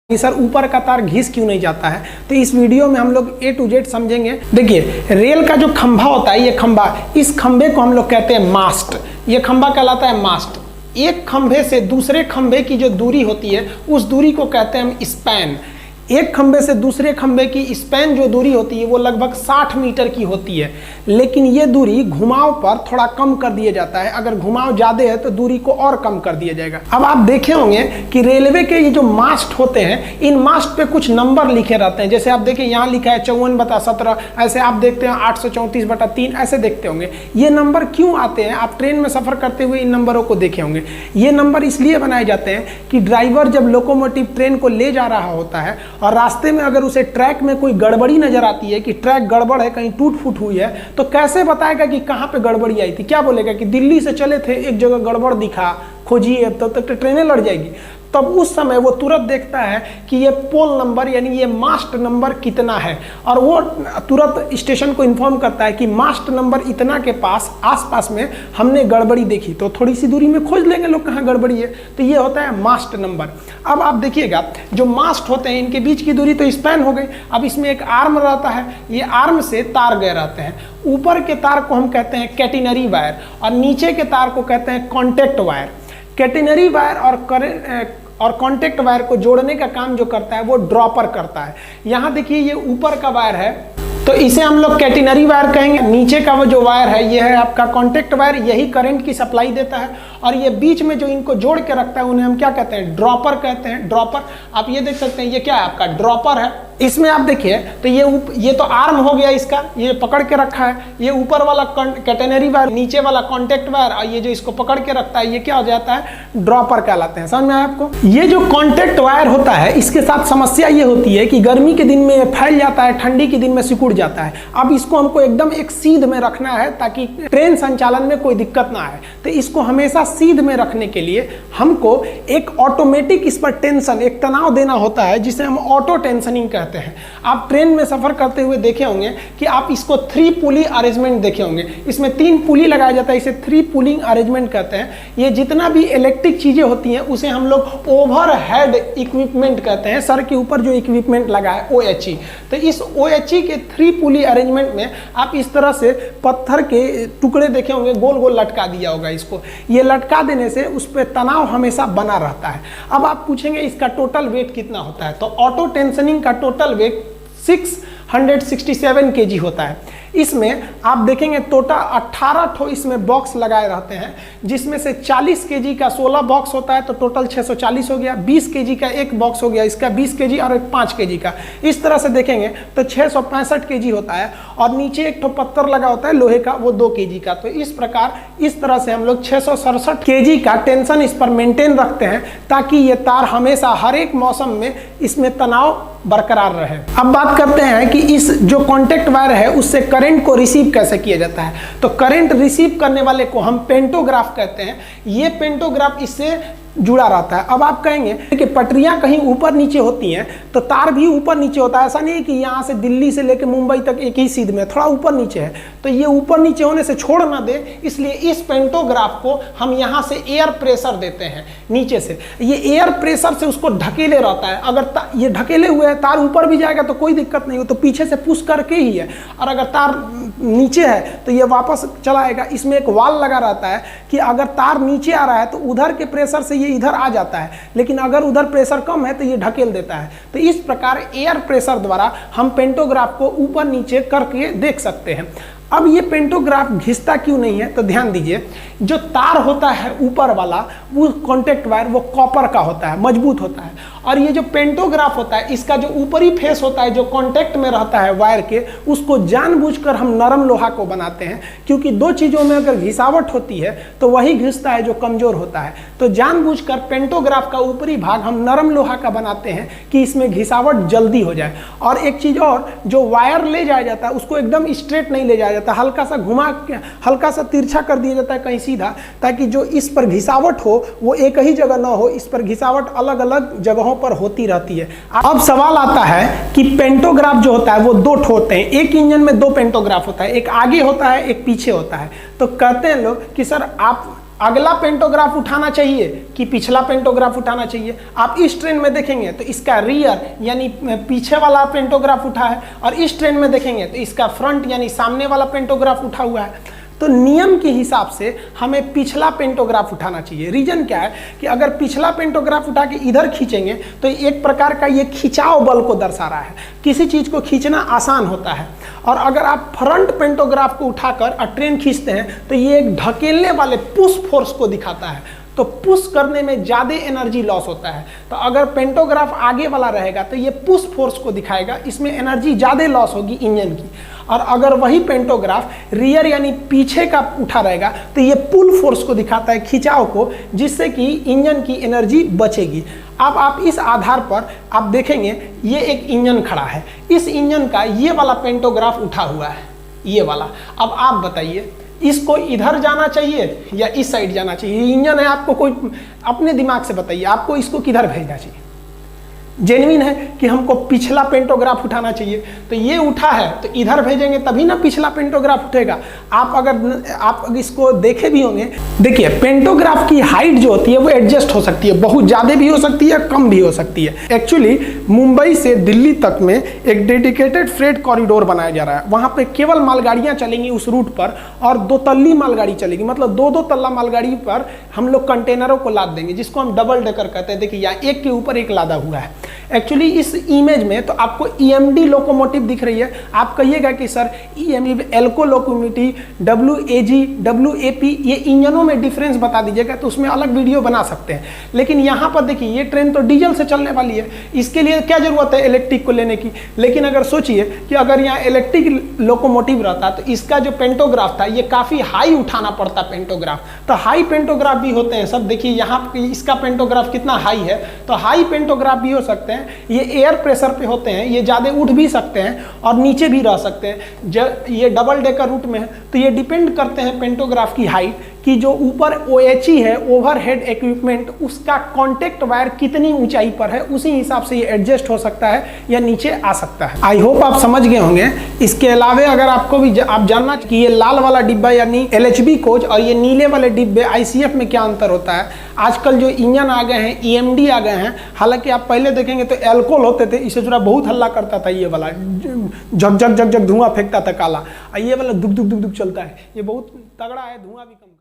कि सर ऊपर का तार घिस क्यों नहीं जाता है। तो इस वीडियो में हम लोग A to Z समझेंगे। देखिए, रेल का जो खंभा होता है, ये खंभा, इस खंभे को हम लोग कहते हैं मास्ट। ये खंभा कहलाता है मास्ट। एक खंभे से दूसरे खंभे की जो दूरी होती है उस दूरी को कहते हैं हम स्पैन। एक खंभे से दूसरे खंभे की स्पैन जो दूरी होती है वो लगभग 60 मीटर की होती है, लेकिन ये दूरी घुमाव पर थोड़ा कम कर दिया जाता है। अगर घुमाव ज़्यादा है तो दूरी को और कम कर दिया जाएगा। अब आप देखे होंगे कि रेलवे के ये जो मास्ट होते हैं, इन मास्ट पे कुछ नंबर लिखे रहते हैं। जैसे आप देखिए यहाँ लिखा है 54/17, ऐसे आप देखते हैं 834/3, ऐसे देखते होंगे। ये नंबर क्यों आते हैं? आप ट्रेन में सफ़र करते हुए इन नंबरों को देखे होंगे। ये नंबर इसलिए बनाए जाते हैं कि ड्राइवर जब लोकोमोटिव ट्रेन को ले जा रहा होता है और रास्ते में अगर उसे ट्रैक में कोई गड़बड़ी नजर आती है कि ट्रैक गड़बड़ है, कहीं टूट फूट हुई है, तो कैसे बताएगा कि कहाँ पे गड़बड़ी आई थी? क्या बोलेगा कि दिल्ली से चले थे, एक जगह गड़बड़ दिखा, खोजिए, तब तक तो ट्रेनें लड़ जाएगी। तब उस समय वो तुरंत देखता है कि ये पोल नंबर यानी ये मास्ट नंबर कितना है, और वो तुरंत स्टेशन को इन्फॉर्म करता है कि मास्ट नंबर इतना के पास आसपास में हमने गड़बड़ी देखी। तो थोड़ी सी दूरी में खोज लेंगे लोग कहाँ गड़बड़ी है, तो ये होता है मास्ट नंबर। अब आप देखिएगा, जो मास्ट होते हैं इनके बीच की दूरी तो स्पैन हो गई। अब इसमें एक आर्म रहता है, ये आर्म से तार गए रहते हैं। ऊपर के तार को हम कहते हैं कैटेनरी वायर और नीचे के तार को कहते हैं कॉन्टैक्ट वायर। कैटेनरी वायर और कॉन्टैक्ट वायर को जोड़ने का काम जो करता है वो ड्रॉपर करता है। यहाँ देखिए, ये ऊपर का वायर है तो इसे हम लोग कैटेनरी वायर कहेंगे। नीचे का वो जो वायर है ये है आपका कॉन्टैक्ट वायर, यही करंट की सप्लाई देता है। और ये बीच में जो इनको जोड़ के रखता है उन्हें हम क्या कहते हैं? ड्रॉपर कहते हैं। ड्रॉपर, आप ये देख सकते हैं, ये क्या है? आपका ड्रॉपर है। इसमें आप देखिए तो ये तो आर्म हो गया इसका, ये पकड़ के रखा है। ये ऊपर वाला कैटेनरी वायर, नीचे वाला कॉन्टैक्ट वायर, और ये जो इसको पकड़ के रखता है ये क्या हो जाता है? ड्रॉपर कहलाते हैं। समझ में आया आपको? ये जो कॉन्टैक्ट वायर होता है इसके साथ समस्या ये होती है कि गर्मी के दिन में फैल जाता है, ठंडी के दिन में सिकुड़ जाता है। अब इसको हमको एकदम एक सीध में रखना है ताकि ट्रेन संचालन में कोई दिक्कत ना आए। तो इसको हमेशा सीध में रखने के लिए हमको एक ऑटोमेटिक इस पर टेंशन, एक तनाव देना होता है जिसे हम ऑटो टेंशनिंग कहते हैं। आप ट्रेन में सफर करते हुए देखे होंगे कि आप इसको 3 पुली अरेंजमेंट देखे होंगे। इसमें 3 पुली लगाया जाता है, इसे 3 पुलिंग अरेंजमेंट कहते हैं। ये जितना भी इलेक्ट्रिक चीजें होती हैं उसे हम लोग ओवरहेड इक्विपमेंट कहते हैं। सर के ऊपर जो इक्विपमेंट लगा है OHE, तो इस OHE के 3 पुली अरेंजमेंट में आप इस तरह से पत्थर के टुकड़े देखे होंगे, गोल गोल लटका दिया होगा इसको। ये लटका देने से उस पर तनाव हमेशा बना रहता है। अब आप पूछेंगे इसका टोटल वेट कितना होता है, तो ऑटो टेंशनिंग का टोटल वेट 667 kg होता है। इसमें आप देखेंगे टोटल 18 ठो इसमें बॉक्स लगाए रहते हैं, जिसमें से 40 kg का 16 बॉक्स होता है, तो टोटल 640 हो गया। 20 kg का एक बॉक्स हो गया, इसका 20 kg और एक 5 kg का। इस तरह से देखेंगे तो 665 kg होता है। और नीचे एक ठो पत्थर लगा होता है लोहे का, वो 2 kg का। तो इस प्रकार इस तरह से हम लोग 667 kg का टेंशन इस पर मेंटेन रखते हैं ताकि ये तार हमेशा हर एक मौसम में इसमें तनाव बरकरार रहे। अब बात करते हैं कि इस जो कॉन्टैक्ट वायर है उससे करंट को रिसीव कैसे किया जाता है। तो करंट रिसीव करने वाले को हम पेंटोग्राफ कहते हैं। ये पेंटोग्राफ इससे जुड़ा रहता है। अब आप कहेंगे कि पटरियां कहीं ऊपर नीचे होती हैं तो तार भी ऊपर नीचे होता है। ऐसा नहीं है कि यहाँ से दिल्ली से लेकर मुंबई तक एक ही सीध में, थोड़ा ऊपर नीचे है। तो ये ऊपर नीचे होने से छोड़ ना दे, इसलिए इस पेंटोग्राफ को हम यहाँ से एयर प्रेशर देते हैं नीचे से। ये एयर प्रेशर से उसको ढकेले रहता है। अगर ये ढकेले हुए है, तार ऊपर भी जाएगा तो कोई दिक्कत नहीं हो, तो पीछे से पुश करके ही है। और अगर तार नीचे है तो ये वापस चला आएगा। इसमें एक वाल लगा रहता है कि अगर तार नीचे आ रहा है तो उधर के प्रेशर से इधर आ जाता है, लेकिन अगर उधर प्रेशर कम है तो ये ढकेल देता है। तो इस प्रकार एयर प्रेशर द्वारा हम पेंटोग्राफ को ऊपर नीचे करके देख सकते हैं। अब ये पेंटोग्राफ घिसता क्यों नहीं है, तो ध्यान दीजिए, जो तार होता है ऊपर वाला वो कॉन्टैक्ट वायर वो कॉपर का होता है, मजबूत होता है। और ये जो पेंटोग्राफ होता है इसका जो ऊपरी फेस होता है जो कॉन्टैक्ट में रहता है वायर के, उसको जानबूझकर हम नरम लोहा को बनाते हैं, क्योंकि 2 चीज़ों में अगर घिसावट होती है तो वही घिसता है जो कमजोर होता है। तो जानबूझकर पेंटोग्राफ का ऊपरी भाग हम नरम लोहा का बनाते हैं कि इसमें घिसावट जल्दी हो जाए। और एक चीज़ और, जो वायर ले जाया जाता है उसको एकदम स्ट्रेट नहीं ले जाया जाता, हल्का सा घुमा के हल्का सा तिरछा कर दिया जाता है कहीं सीधा, ताकि जो इस पर घिसावट हो वो एक ही जगह ना हो, इस पर घिसावट अलग अलग जगहों पर होती रहती है। अब सवाल आता है कि पेंटोग्राफ जो होता है वो 2 ठो होते हैं। एक इंजन में 2 पेंटोग्राफ होता है, एक आगे होता है, एक पीछे होता है। तो कहते हैं लोग कि सर आप अगला पेंटोग्राफ उठाना चाहिए कि पिछला पेंटोग्राफ उठाना चाहिए। आप इस ट्रेन में देखेंगे तो इसका रियर यानी पीछे वाला पेंटोग्राफ उठा है, और इस ट्रेन में देखेंगे तो इसका फ्रंट यानी सामने वाला पेंटोग्राफ उठा हुआ है। तो नियम के हिसाब से हमें पिछला पेंटोग्राफ उठाना चाहिए। रीजन क्या है कि अगर पिछला पेंटोग्राफ उठा के इधर खींचेंगे तो एक प्रकार का ये खिंचाव बल को दर्शा रहा है, किसी चीज़ को खींचना आसान होता है। और अगर आप फ्रंट पेंटोग्राफ को उठाकर ट्रेन खींचते हैं तो ये एक ढकेलने वाले पुश फोर्स को दिखाता है, तो पुश करने में ज़्यादा एनर्जी लॉस होता है। तो अगर पेंटोग्राफ आगे वाला रहेगा तो ये पुश फोर्स को दिखाएगा, इसमें एनर्जी ज़्यादा लॉस होगी इंजन की। और अगर वही पेंटोग्राफ रियर यानी पीछे का उठा रहेगा तो ये पुल फोर्स को दिखाता है, खिंचाव को, जिससे कि इंजन की एनर्जी बचेगी। अब आप इस आधार पर आप देखेंगे ये एक इंजन खड़ा है, इस इंजन का ये वाला पेंटोग्राफ उठा हुआ है, ये वाला। अब आप बताइए इसको इधर जाना चाहिए या इस साइड जाना चाहिए? ये इंजन है, आपको कोई अपने दिमाग से बताइए आपको इसको किधर भेजना चाहिए। जेन्युइन है कि हमको पिछला पेंटोग्राफ उठाना चाहिए, तो ये उठा है तो इधर भेजेंगे तभी ना पिछला पेंटोग्राफ उठेगा। आप इसको देखे भी होंगे, देखिए पेंटोग्राफ की हाइट जो होती है वो एडजस्ट हो सकती है, बहुत ज़्यादा भी हो सकती है, कम भी हो सकती है। एक्चुअली मुंबई से दिल्ली तक में एक डेडिकेटेड फ्रेट कॉरिडोर बनाया जा रहा है, वहाँ पे केवल मालगाड़ियाँ चलेंगी उस रूट पर, और 2 तल्ली मालगाड़ी चलेगी, मतलब 2-2 तल्ला मालगाड़ी पर हम लोग कंटेनरों को लाद देंगे, जिसको हम डबल डेकर कहते हैं। देखिए यहाँ एक के ऊपर एक लादा हुआ है। एक्चुअली इस इमेज में तो आपको EMD लोकोमोटिव दिख रही है, आप कहिएगा कि sir EMD, Alco locomotive, WAG, WAP, ये इंजनों में डिफरेंस बता दीजिएगा, तो उसमें अलग वीडियो बना सकते हैं। लेकिन यहाँ पर देखिए ये ट्रेन तो डीजल से चलने वाली है, इसके लिए क्या जरूरत है इलेक्ट्रिक को लेने की। लेकिन अगर सोचिए कि अगर यहाँ इलेक्ट्रिक लोकोमोटिव रहता तो इसका जो पेंटोग्राफ था ये काफ़ी हाई उठाना पड़ता पेंटोग्राफ। तो हाई पेंटोग्राफ भी होते हैं सब, देखिए यहाँ इसका पेंटोग्राफ कितना हाई है, तो हाई पेंटोग्राफ भी हो सकते हैं। ये एयर प्रेशर पे होते हैं, ये ज़्यादा उठ भी सकते हैं और नीचे भी रह सकते हैं। जब ये डबल डेकर रूट में है तो ये डिपेंड करते हैं पेंटोग्राफ की हाइट कि जो ऊपर OHE है, ओवरहेड इक्विपमेंट, उसका कॉन्टेक्ट वायर कितनी ऊंचाई पर है, उसी हिसाब से ये एडजस्ट हो सकता है या नीचे आ सकता है। आई होप आप समझ गए होंगे। इसके अलावा अगर आपको भी आप जानना कि ये लाल वाला डिब्बा यानी LHB कोच और ये नीले वाले डिब्बे ICF में क्या अंतर होता है, आजकल जो इंजन आ गए हैं EMD आ गए हैं, हालांकि आप पहले देखेंगे तो एल्कोहल होते थे, इससे थोड़ा बहुत हल्ला करता था, ये वाला झक झक झक झक धुआं फेंकता था काला, ये वाला दुक दुक दुक दुक चलता है, ये बहुत तगड़ा है, धुआं भी कम।